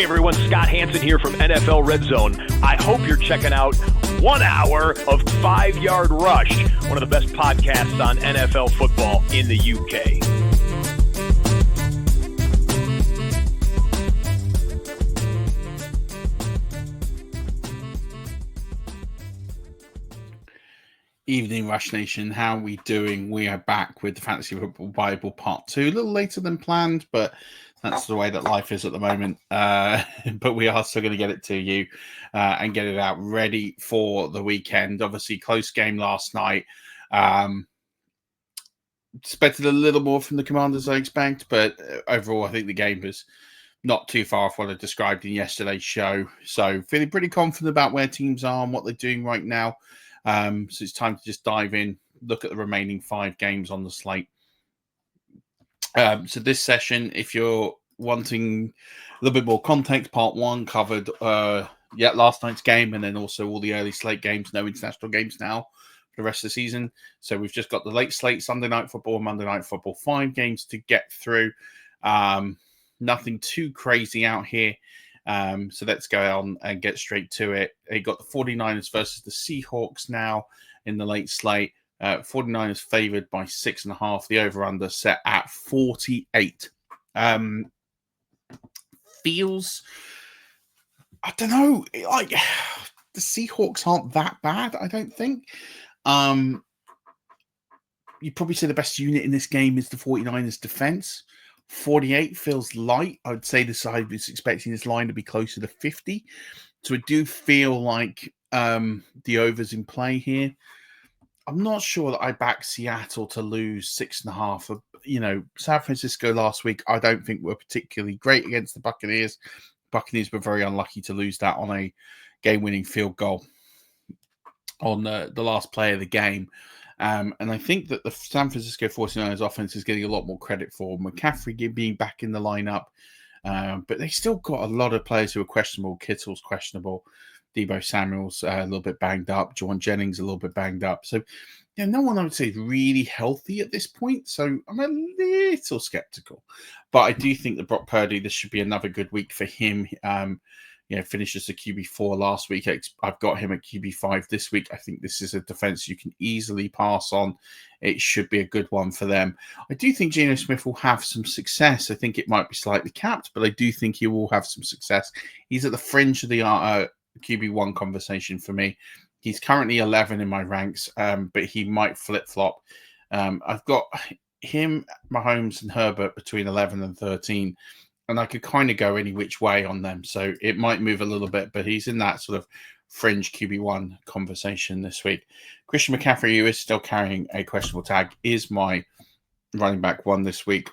Hey everyone, Scott Hansen here from NFL Red Zone. I hope you're checking out 1 hour of 5 Yard Rush, one of the best podcasts on NFL football in the UK. Evening, Rush Nation. How are we doing? We are back with the Fantasy Football Bible Part 2. A little later than planned, but that's the way that life is at the moment. But we are still going to get it to you and get it out ready for the weekend. Obviously, close game last night. Expected a little more from the Commanders, I expect, but overall, I think the game was not too far off what I described in yesterday's show. So feeling pretty confident about where teams are and what they're doing right now. So it's time to just dive in, look at the remaining 5 games on the slate. So this session, if you're wanting a little bit more context, part 1 covered last night's game and then also all the early slate games, no international games now for the rest of the season. So we've just got the late slate, Sunday night football, Monday night football, 5 games to get through. Nothing too crazy out here. So let's go on and get straight to it. You got the 49ers versus the Seahawks now in the late slate. 49ers favored by 6.5. The over-under set at 48. Feels, I don't know, like the Seahawks aren't that bad, I don't think. You'd probably say the best unit in this game is the 49ers defense. 48 feels light. I would say the side was expecting this line to be closer to 50. So I do feel like the over's in play here. I'm not sure that I back Seattle to lose 6.5. San Francisco last week, I don't think were particularly great against the Buccaneers. Buccaneers were very unlucky to lose that on a game-winning field goal on the last play of the game. And I think that the San Francisco 49ers offense is getting a lot more credit for McCaffrey being back in the lineup. But they still got a lot of players who are questionable. Kittle's questionable. Deebo Samuel's a little bit banged up. Juwan Jennings a little bit banged up. So, no one I would say is really healthy at this point. So I'm a little skeptical. But I do think that Brock Purdy, this should be another good week for him. Finishes the QB4 last week. I've got him at QB5 this week. I think this is a defense you can easily pass on. It should be a good one for them. I do think Geno Smith will have some success. I think it might be slightly capped, but I do think he will have some success. He's at the fringe of the QB1 conversation for me. He's currently 11 in my ranks, but he might flip-flop. I've got him, Mahomes, and Herbert between 11 and 13. And I could kind of go any which way on them. So it might move a little bit, but he's in that sort of fringe QB1 conversation this week. Christian McCaffrey, who is still carrying a questionable tag, is my running back 1 this week.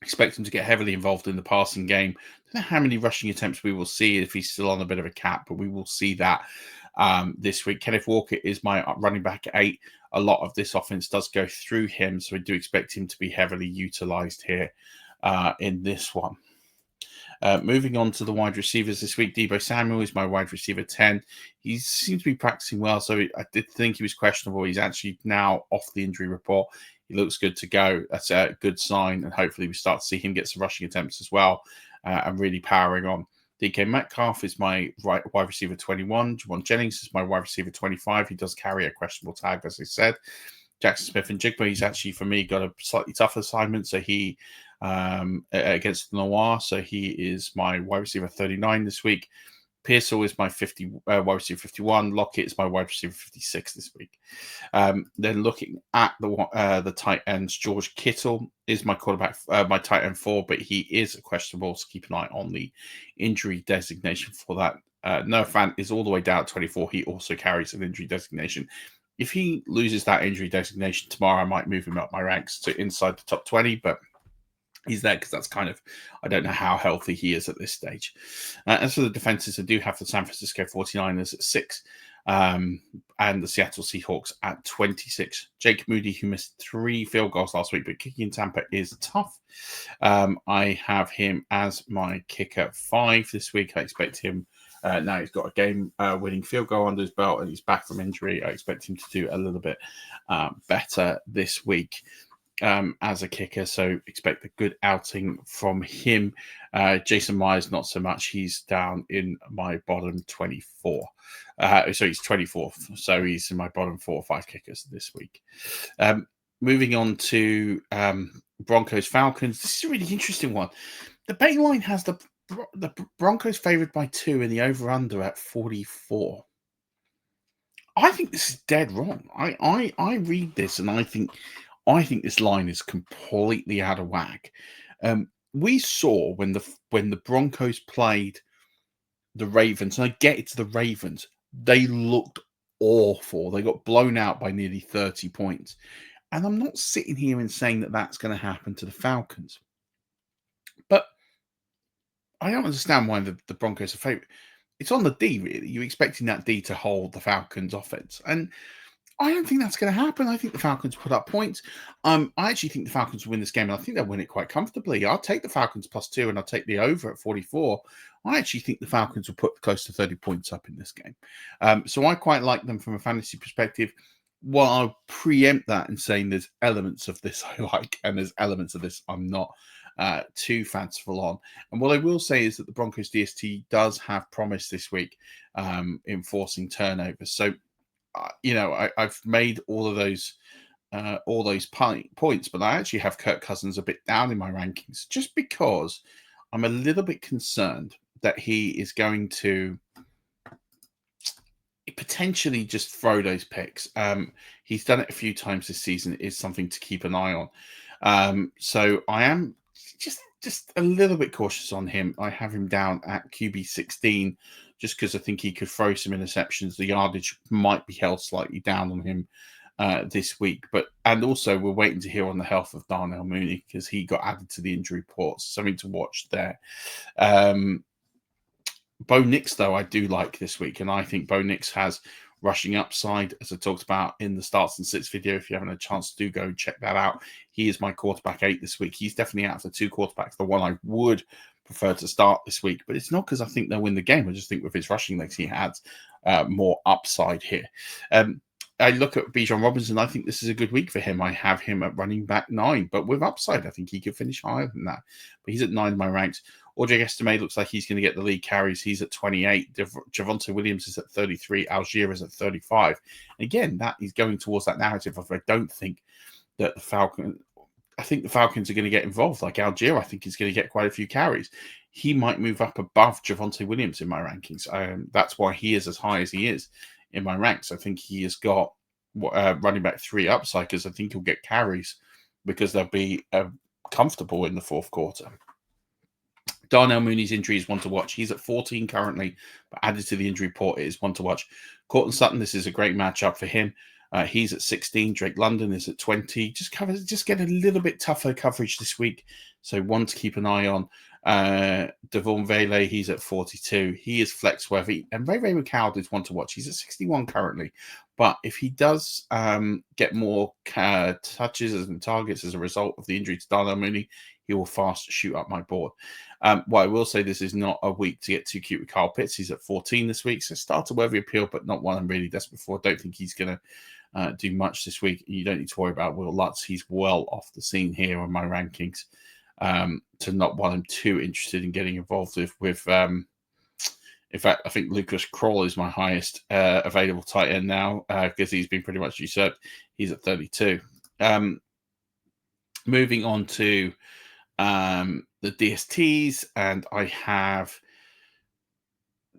Expect him to get heavily involved in the passing game. Don't know how many rushing attempts we will see if he's still on a bit of a cap, but we will see that this week. Kenneth Walker is my running back 8. A lot of this offense does go through him, so I do expect him to be heavily utilized here in this one. Moving on to the wide receivers this week, Deebo Samuel is my wide receiver 10. He seems to be practicing well, so I did think he was questionable. He's actually now off the injury report. He looks good to go. That's a good sign, and hopefully we start to see him get some rushing attempts as well and really powering on. DK Metcalf is my wide receiver 21. Juwan Jennings is my wide receiver 25. He does carry a questionable tag, as I said. Jackson Smith and Jigba, he's actually, for me, got a slightly tougher assignment. So he, against Noir, so he is my wide receiver 39 this week. Pearsall is my wide receiver 51. Lockett is my wide receiver 56 this week. Then looking at the tight ends, George Kittle is my quarterback, my tight end 4, but he is questionable, so keep an eye on the injury designation for that. Noah Fant is all the way down at 24. He also carries an injury designation. If he loses that injury designation tomorrow, I might move him up my ranks to inside the top 20, but he's there because that's kind of, I don't know how healthy he is at this stage. As for the defenses, I do have the San Francisco 49ers at 6 and the Seattle Seahawks at 26. Jake Moody, who missed 3 field goals last week, but kicking in Tampa is tough. I have him as my kicker 5 this week. I expect him, now he's got a game-winning field goal under his belt and he's back from injury. I expect him to do a little bit better this week. as a kicker, so expect a good outing from him. Jason Myers, not so much. He's down in my bottom 24. So he's 24th, so he's in my bottom 4 or 5 kickers this week. Moving on to Broncos Falcons. This is a really interesting one. The betting line has the Broncos favored by 2 and the over under at 44. I think this is dead wrong. I read this and I think this line is completely out of whack. We saw when the Broncos played the Ravens, and I get it's the Ravens, they looked awful. They got blown out by nearly 30 points. And I'm not sitting here and saying that that's going to happen to the Falcons. But I don't understand why the Broncos are favourite. It's on the D, really. You're expecting that D to hold the Falcons' offense. And I don't think that's going to happen. I think the Falcons put up points. I actually think the Falcons will win this game, and I think they'll win it quite comfortably. I'll take the Falcons +2, and I'll take the over at 44. I actually think the Falcons will put close to 30 points up in this game. So I quite like them from a fantasy perspective. Well, I'll preempt that in saying there's elements of this I like, and there's elements of this I'm not too fanciful on. And what I will say is that the Broncos DST does have promise this week in forcing turnovers. So, I've made all those points, but I actually have Kirk Cousins a bit down in my rankings just because I'm a little bit concerned that he is going to potentially just throw those picks. He's done it a few times this season. It is something to keep an eye on. So I am just a little bit cautious on him. I have him down at QB 16 just because I think he could throw some interceptions. The yardage might be held slightly down on him this week. And also we're waiting to hear on the health of Darnell Mooney because he got added to the injury report. Something to watch there. Bo Nix, though, I do like this week, and I think Bo Nix has rushing upside, as I talked about in the starts and sits video. If you haven't had a chance to do, go and check that out. He is my quarterback 8 this week. He's definitely out of the 2 quarterbacks, the one I would prefer to start this week, but it's not because I think they'll win the game. I just think with his rushing legs, he has more upside here. I look at Bijan Robinson. I think this is a good week for him. I have him at running back 9, but with upside, I think he could finish higher than that. But he's at 9 in my ranks. Audrey Estime looks like he's going to get the lead carries. He's at 28. Javonte Williams is at 33. Algier is at 35. Again, that is going towards that narrative of I don't think that I think the Falcons are going to get involved. Like Algier, I think is going to get quite a few carries. He might move up above Javonte Williams in my rankings. That's why he is as high as he is in my ranks. I think he has got running back 3 upside because I think he'll get carries because they'll be comfortable in the fourth quarter. Darnell Mooney's injury is one to watch. He's at 14 currently, but added to the injury report, it is one to watch. Courtland Sutton, this is a great matchup for him. He's at 16. Drake London is at 20. Just get a little bit tougher coverage this week. So one to keep an eye on. Devon Vele, he's at 42. He is flex worthy. And Ray McCown is one to watch. He's at 61 currently. But if he does get more touches and targets as a result of the injury to Darnell Mooney, he will fast shoot up my board. What I will say, this is not a week to get too cute with Kyle Pitts. He's at 14 this week. So start a worthy appeal, but not one I'm really desperate for. I don't think he's going to do much this week. You don't need to worry about Will Lutz. He's well off the scene here on my rankings. To not one I'm too interested in getting involved with. In fact, I think Lucas Kroll is my highest available tight end now because he's been pretty much usurped. He's at 32. Moving on to the DSTs, and I have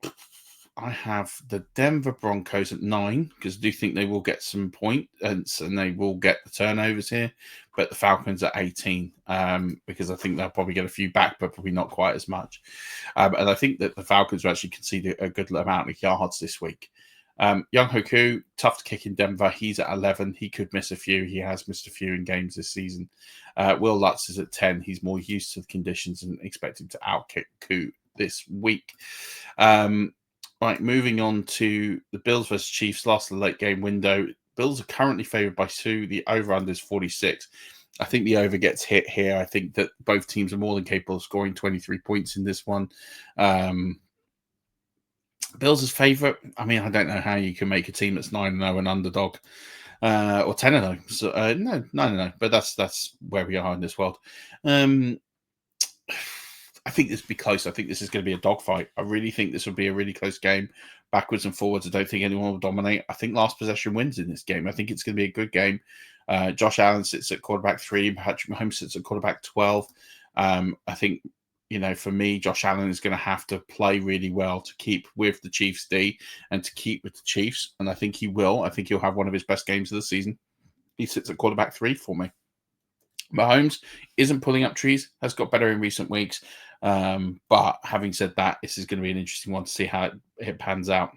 the Denver Broncos at 9 because I do think they will get some points and they will get the turnovers here, but the Falcons at 18 because I think they'll probably get a few back, but probably not quite as much. And I think that the Falcons will actually concede a good amount of yards this week. Young Hoku, tough to kick in Denver. He's at 11. He could miss a few. He has missed a few in games this season. Will Lutz is at 10. He's more used to the conditions and expect him to outkick Koo this week. Right, moving on to the Bills versus Chiefs, last of the late game window. Bills are currently favored by 2. The over-under is 46. I think the over gets hit here. I think that both teams are more than capable of scoring 23 points in this one. Bills' favorite. I mean, I don't know how you can make a team that's 9-0 an underdog. or 10-0. So no. But that's where we are in this world. I think this will be close. I think this is going to be a dogfight. I really think this will be a really close game, backwards and forwards. I don't think anyone will dominate. I think last possession wins in this game. I think it's going to be a good game. Josh Allen sits at quarterback 3. Patrick Mahomes sits at quarterback 12. I think, for me, Josh Allen is going to have to play really well to keep with the Chiefs D and to keep with the Chiefs. And I think he will. I think he'll have one of his best games of the season. He sits at quarterback 3 for me. Mahomes isn't pulling up trees, has got better in recent weeks. But having said that, this is going to be an interesting one to see how it pans out.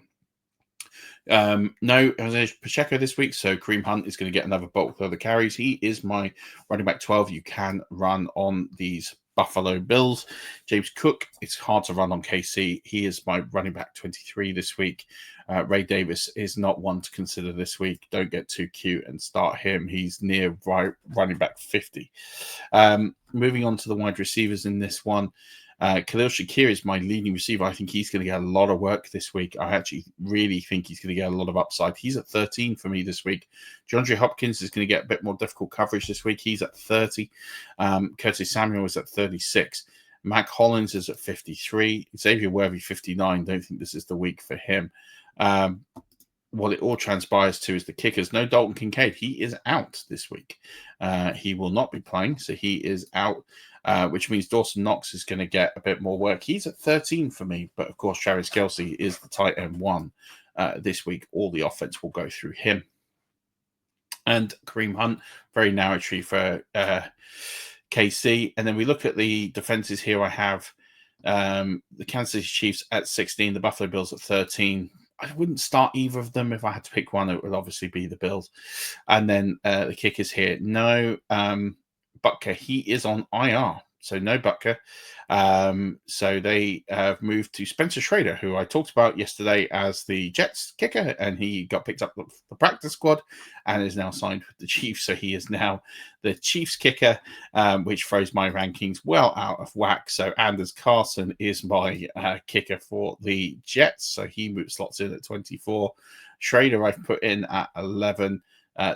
No Jose Pacheco this week, so Kareem Hunt is going to get another bulk of the carries. He is my running back 12. You can run on these Buffalo Bills. James Cook, it's hard to run on KC. He is my running back 23 this week. Ray Davis is not one to consider this week. Don't get too cute and start him. He's near running back 50. Moving on to the wide receivers in this one. Khalil Shakir is my leading receiver. I think he's going to get a lot of work this week. I actually really think he's going to get a lot of upside. He's at 13 for me this week. DeAndre Hopkins is going to get a bit more difficult coverage this week. He's at 30. Curtis Samuel is at 36. Mac Hollins is at 53. Xavier Worthy, 59. Don't think this is the week for him. What it all transpires to is the kickers. No Dalton Kincaid. He is out this week. He will not be playing, so he is out. Which means Dawson Knox is going to get a bit more work. He's at 13 for me, but of course, Travis Kelce is the tight end 1 this week. All the offense will go through him. And Kareem Hunt, very narrow tree for KC. And then we look at the defenses here. I have the Kansas City Chiefs at 16, the Buffalo Bills at 13. I wouldn't start either of them. If I had to pick one, it would obviously be the Bills. And then the kickers here. No Butker, he is on IR, so no Butker. So they have moved to Spencer Schrader, who I talked about yesterday as the Jets kicker, and he got picked up the practice squad and is now signed with the Chiefs. So he is now the Chiefs kicker, which throws my rankings well out of whack. So Anders Carson is my kicker for the Jets. So he slots in at 24. Schrader I've put in at 11.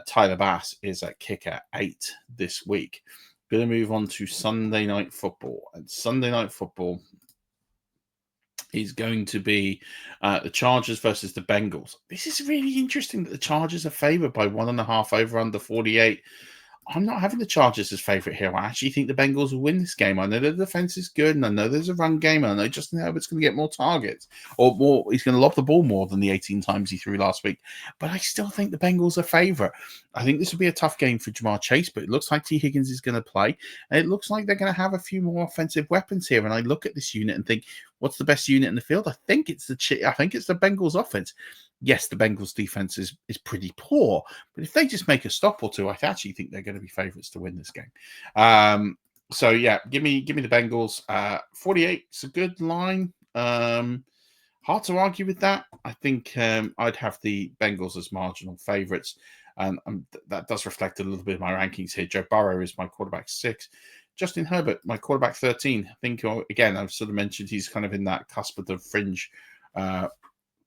Tyler Bass is at kicker 8 this week. Going to move on to Sunday Night Football. And Sunday Night Football is going to be the Chargers versus the Bengals. This is really interesting that the Chargers are favored by 1.5 over under 48. I'm not having the Chargers as favorite here. I actually think the Bengals will win this game. I know the defense is good, and I know there's a run game, and I know Justin Herbert's going to get more targets, or more. He's going to lob the ball more than the 18 times he threw last week. But I still think the Bengals are favorite. I think this will be a tough game for Jamar Chase, but it looks like T. Higgins is going to play, and it looks like they're going to have a few more offensive weapons here. And I look at this unit and think, what's the best unit in the field? I think it's the Bengals offense. Yes, the Bengals defense is pretty poor, but if they just make a stop or two, I actually think they're going to be favorites to win this game. So yeah, give me the Bengals. 48 is a good line. Hard to argue with that. I think I'd have the Bengals as marginal favorites, and that does reflect a little bit of my rankings here. Joe Burrow is my quarterback 6. Justin Herbert, my quarterback 13. I think, again, I've sort of mentioned he's kind of in that cusp of the fringe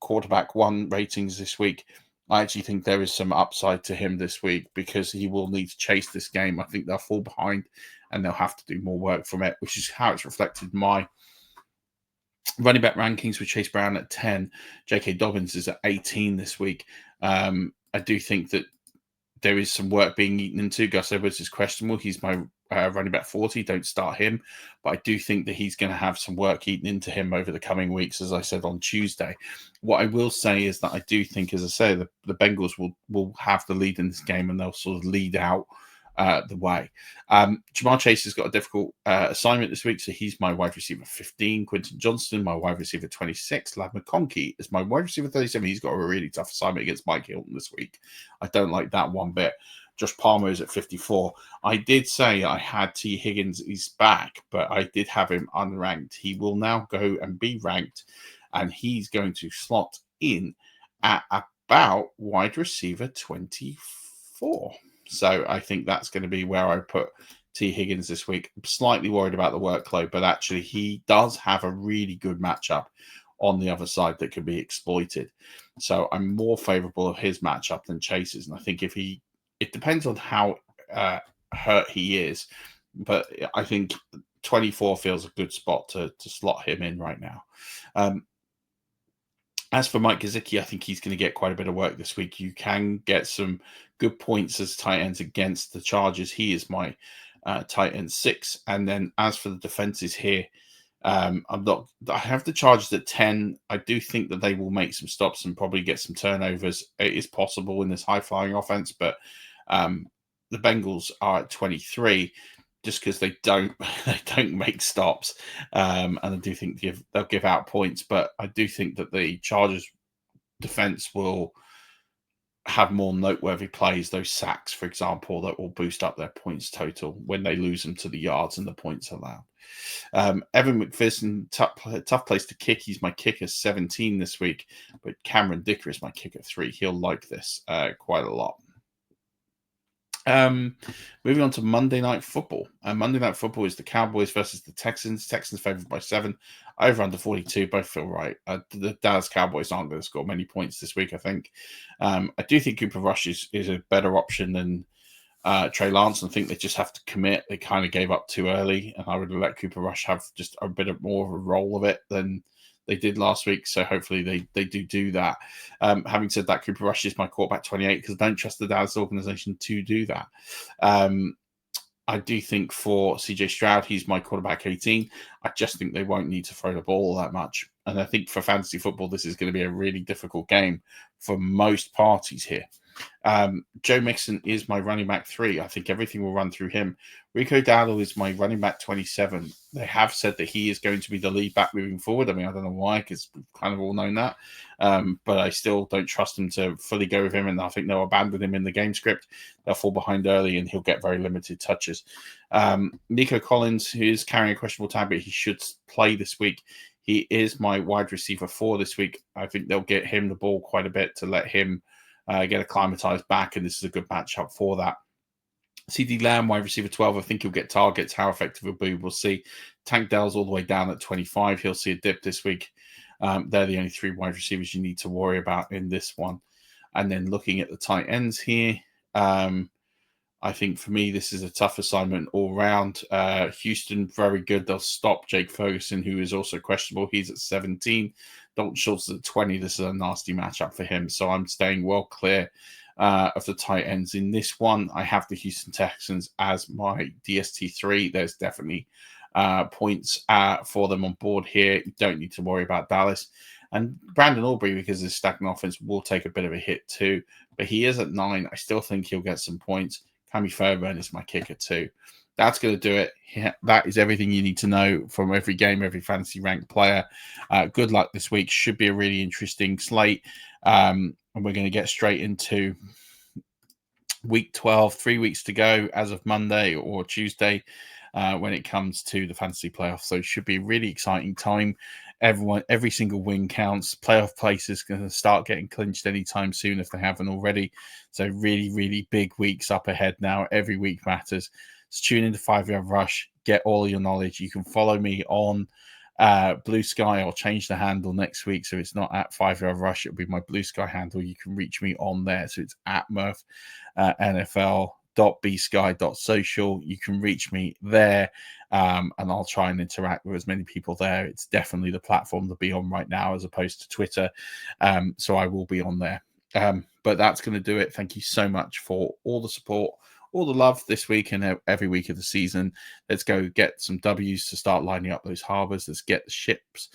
quarterback 1 ratings this week. I actually think there is some upside to him this week because he will need to chase this game. I think they'll fall behind and they'll have to do more work from it, which is how it's reflected in my running back rankings with Chase Brown at 10. J.K. Dobbins is at 18 this week. I do think that there is some work being eaten into. Gus Edwards is questionable. He's my running back 40. Don't start him. But I do think that he's going to have some work eaten into him over the coming weeks, as I said on Tuesday. What I will say is that I do think, as I say, the Bengals will have the lead in this game and they'll sort of lead out the way. Jamar Chase has got a difficult assignment this week, so he's my wide receiver 15. Quentin Johnston, my wide receiver 26. Ladd McConkey is my wide receiver 37. He's got a really tough assignment against Mike Hilton this week. I don't like that one bit. Josh Palmer is at 54. I did say I had T. Higgins is back, but I did have him unranked. He will now go and be ranked, and he's going to slot in at about wide receiver 24. So I think that's going to be where I put T. Higgins this week. I'm slightly worried about the workload, but actually he does have a really good matchup on the other side that could be exploited. So I'm more favorable of his matchup than Chase's. And I think it depends on how hurt he is, but I think 24 feels a good spot to slot him in right now. As for Mike Gesicki, I think he's going to get quite a bit of work this week. You can get some good points as tight ends against the Chargers. He is my tight end 6. And then as for the defenses here, I have the Chargers at 10. I do think that they will make some stops and probably get some turnovers. It is possible in this high flying offense, but the Bengals are at 23 just because they don't make stops. And I do think they'll give out points, but I do think that the Chargers defense will have more noteworthy plays, those sacks, for example, that will boost up their points total when they lose them to the yards and the points allowed. Evan McPherson, tough place to kick. He's my kicker 17 this week, but Cameron Dicker is my kicker 3. He'll like this quite a lot. Moving on to Monday Night Football. Monday Night Football is the Cowboys versus the Texans. Texans favored by 7. Over under 42. Both feel right. The Dallas Cowboys aren't going to score many points this week, I think. I do think Cooper Rush is a better option than Trey Lance. I think they just have to commit. They kind of gave up too early, and I would let Cooper Rush have just a bit more of a role of it than they did last week. So hopefully they do that. Having said that, Cooper Rush is my quarterback 28 because I don't trust the Dallas organization to do that. I do think for CJ Stroud, he's my quarterback 18. I just think they won't need to throw the ball that much. And I think for fantasy football, this is going to be a really difficult game for most parties here. Joe Mixon is my running back 3. I think everything will run through him. Rico Dowdle is my running back 27. They have said that he is going to be the lead back moving forward. I mean, I don't know why, because we've kind of all known that. But I still don't trust them to fully go with him, and I think they'll abandon him in the game script. They'll fall behind early, and he'll get very limited touches. Nico Collins, who is carrying a questionable tag, but he should play this week. He is my wide receiver 4 this week. I think they'll get him the ball quite a bit to let him get acclimatized back, and this is a good matchup for that. CD Lamb, wide receiver 12, I think he'll get targets. How effective he'll be, we'll see. Tank Dell's all the way down at 25. He'll see a dip this week. They're the only 3 wide receivers you need to worry about in this one. And then looking at the tight ends here, I think for me, this is a tough assignment all round. Houston, very good. They'll stop Jake Ferguson, who is also questionable. He's at 17. Dalton Schultz at 20. This is a nasty matchup for him. So I'm staying well clear of the tight ends. In this one, I have the Houston Texans as my DST3. There's definitely points for them on board here. You don't need to worry about Dallas. And Brandon Aubrey, because his stacking offense, will take a bit of a hit too. But he is at 9. I still think he'll get some points. Cami Fairbairn is my kicker too. That's going to do it. Yeah, that is everything you need to know from every game, every fantasy ranked player. Good luck this week. Should be a really interesting slate. And we're going to get straight into week 12, 3 weeks to go as of Monday or Tuesday when it comes to the fantasy playoffs. So it should be a really exciting time. Every single win counts. Playoff places going to start getting clinched anytime soon if they haven't already. So really, really big weeks up ahead now. Every week matters. So tune into 5 Yard Rush. Get all your knowledge. You can follow me on Blue Sky. I'll change the handle next week, so it's not at 5 Yard Rush. It'll be my Blue Sky handle. You can reach me on there. So it's at Murf NFL.bsky.social. You can reach me there, and I'll try and interact with as many people there. It's definitely the platform to be on right now as opposed to Twitter. So I will be on there. But that's going to do it. Thank you so much for all the support, all the love this week and every week of the season. Let's go get some W's to start lining up those harbors. Let's get the ships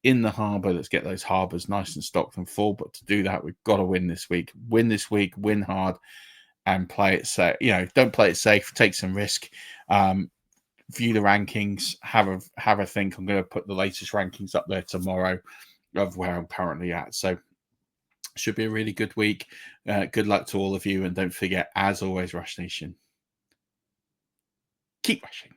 in the harbor. Let's get those harbors nice and stocked and full. But to do that, we've got to win this week. Win this week, win hard, and play it safe. Don't play it safe. Take some risk. View the rankings. Have a think. I'm going to put the latest rankings up there tomorrow of where I'm currently at. So should be a really good week. Good luck to all of you. And don't forget, as always, Rush Nation, keep rushing.